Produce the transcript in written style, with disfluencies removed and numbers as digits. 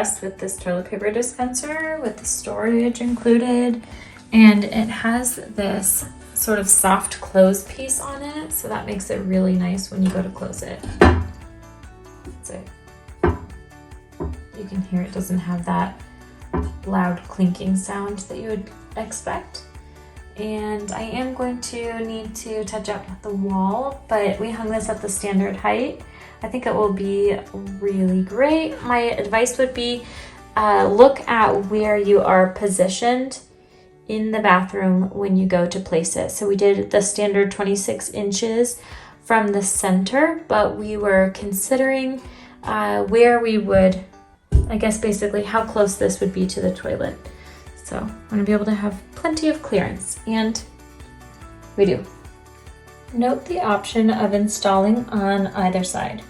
impressed with this toilet paper dispenser with the storage included. And it has this sort of soft close piece on it, so that makes it really nice when you go to close it. That's it. You can hear it doesn't have that loud clinking sound that you would expect. And I am going to need to touch up the wall, but we hung this at the standard height. I think it will be really great. My advice would be look at where you are positioned in the bathroom when you go to place it. So we did the standard 26 inches from the center, but we were considering where we would, I guess basically how close this would be to the toilet. So I'm gonna be able to have plenty of clearance, and we do. Note the option of installing on either side.